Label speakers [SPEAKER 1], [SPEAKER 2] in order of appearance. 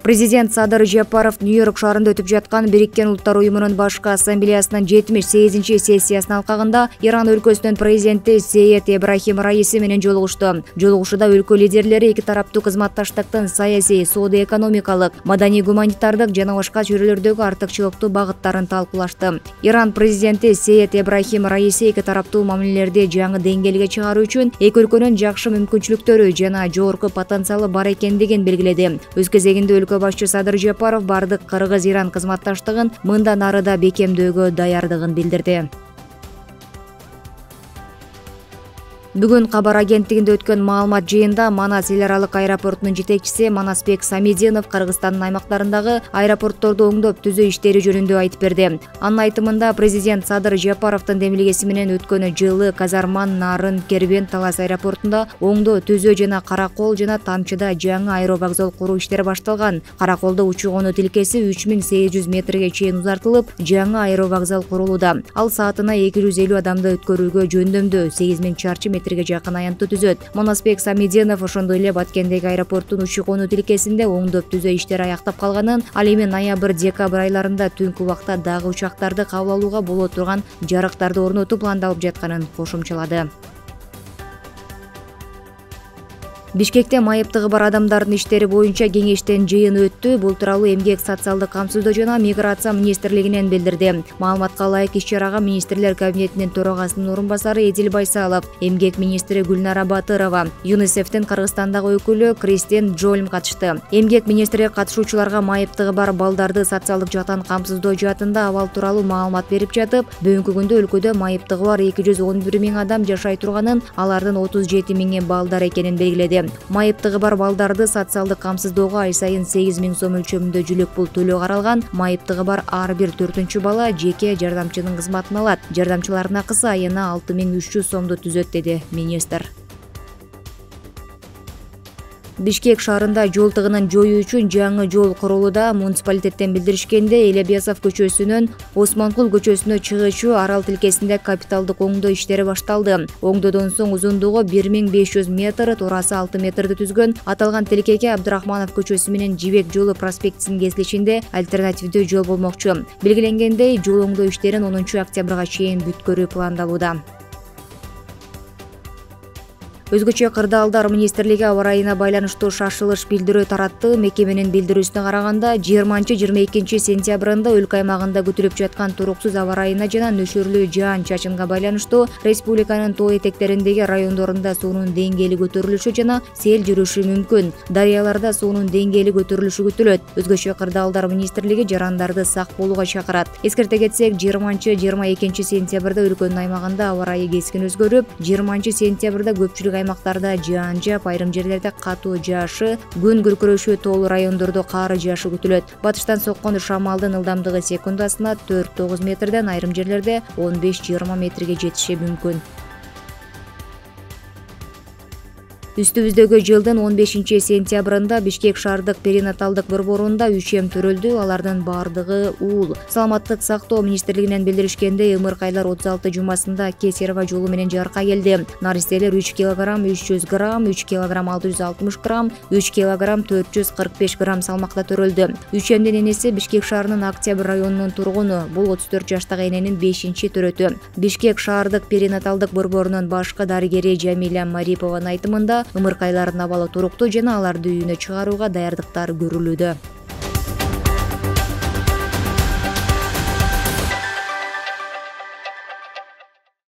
[SPEAKER 1] Президент Садыр Жапаров Нью-Йорк шаарында өтүп жаткан Бириккен Улуттар Уюмунун башкы ассамблеясынын 78 сессиясынын алкагында Иран өлкөсүнүн президенти Сейед Эбрахим Раиси менен жолугушту. Жолугушууда өлкө лидерлери эки тараптуу кызматташтыктын саясий, соода-экономикалык, маданий-гуманитардык жана башка чөйрөлөрдөгү артыкчылыктуу багыттарын талкуулашты. Иран президенти Сейед Эбрахим Раиси эки тараптуу мамилелерди жаңы деңгээлге чыгаруу үчүн эки өлкөнүн жакшы мүмкүнчүлүктөрү жана жогорку потенциалы бар экендигин белгиледи. Өз кезегинде өлкө башчы Садыр Жапаров бардык Кыргыз-Иран кызматташтыгын мындан ары да бекемдөөгө даярдыгын билдирди. Бүгүн кабар агенттигинде өткөн маалымат жыйында Манас эл аралык аэропортунун жетекчиси Манасбек Самидинов Кыргызстандын аймактарындагы аэропортторду оңдоп түзөө иштери жөнүндө айтып берди. Анын айтымында президент Садыр Жапаровдун демилгеси менен өткөн жылы Казарман, Нарын, Кербен, Талас аэропортунда оңдоо, түзөө жана Каракол жана Тамчыда жаңы аэровокзал куруу иштери башталган. Караколдо учуу-конуу тилкеси 3800 метрге чейин узартылып, жаңы аэровокзал курулууда. Ал саатына 250 адамды өткөрүүгө жөндөмдүү 8000 чарчы метрге жакын аянтты түзөт. Манасбек Самидинов ошондой эле Баткендеги аэропорттун учуу-конуу тилкесинде оңдоп түзөө иштери аяктап калганын, ал эми ноябрь-декабрь айларында түнкү убакта дагы учактарды кабыл алууга боло турган жарыктарды орнотуу пландалып жатканын кошумчалады. Бишкекте майыптыгы бар адамдардын иштери боюнча кеңештен жыйын өттү. Бул тууралуу Эмгек социалдык камсыздоо жана миграция министрлигинен билдирди. Маалыматка ылайык иш-чарага министрлер кабинетинин төрагасынын орун басары Эдил Байсалов, Эмгек министри Гүлнара Батырова, ЮНИСЕФтин Кыргызстандагы өкүлү Кристин Джольм катышты. Эмгек министри катышуучуларга майыптыгы бар балдарды социалдык жактан камсыздоо жаатында абал тууралуу маалымат берип жатып, бүгүнкү күндө өлкөдө майыптыгы бар 211 миң адам жашай турганын, алардын 37 миңи балдар экенин белгиледи. Майыптыгы бар балдарды социалдык камсыздоого ай сайын 8 миң сом өлчөмүндө жүлөк пул төлөө каралган. Майыптыгы бар ар бир 4-чү бала жеке жардамчынын кызматын алат. Жардамчылардын акысы айына 6300 сомду түзөт, деди министр. Бишкек шаарында жол тыгынын жоюу үчүн жаңы жол курулууда. Муниципалитеттен билдиришкенде, Элебиясов көчөсүнөн Осмонкул көчөсүнө чыгычу арал тилкесинде капиталдык оңдоо иштери башталды. Оңдоодон соң узундугу 1500 метр, турасы 6 метрди түзгөн аталган тилкеге Абдрахманов көчөсү менен Жибек жолу проспектисинин кесилишинде альтернативдүү жол болмокчу. Белгиленгендей, жол оңдоо иштерин 10 октябрга чейин бүткөрүү пландалууда. Өзгөчө Кырдаалдар министрлиги аба ырайына байланыштуу шашылыш билдирүү таратты. Мекеменин билдирүүсүнө караганда, 20-22 сентябрында өлкө аймагында күтүлүп жаткан туруксуз аба ырайына жана нөшөрлүү жаан-чачынга байланыштуу республиканын тоо этектериндеги райондорунда суунун деңгээли көтөрүлүшү жана сел жүрүшү мүмкүн. Дарыяларда суунун деңгээли көтөрүлүшү күтүлөт. Өзгөчө Кырдаалдар министрлиги жарандарды сак болууга чакырат. Эскерте кетсек, 20-22 сентябрда өлкөнүн аймагында аба ырайы кескин өзгөрүп, 20 сентябрда көпчүлүк аймактарда жаан жаап, айрым жерлерде катуу жаашы, күн күркүрөшү, тоолуу райондордо кар жаашы күтүлөт. Батыштан соккон шамалдын ылдамдыгы секундасына 4-9 метрден, айрым жерлерде 15-20 метрге жетиши мүмкүн. Үстүбүздөгү жылдын 15 сентябрында Бишкек шаардык перинаталдык борборунда 3 эм төрөлдү. Алардын бардыгы уул. Саламаттык сактоо министрлигинен билдиришкенде, ымыркайлар 36 жумасында кесарево жолу менен жарыкка келди. Наристелер 3 кг 300 грамм, 3 кг 660 грамм, 3 кг 445 грамм салмакта төрөлдү. 3 эмдин энеси Бишкек шаарынын Октябрь районунун тургуну. Бул 34 жаштагы эненин 5-чи төрөтү. Бишкек шаардык перинаталдык борборунун башкы дарыгери Жамиля Марипованын айтымында, ымыркайлардын абалы туруктуу жана аларды үйүнө чыгарууга даярдыктар көрүлүүдө.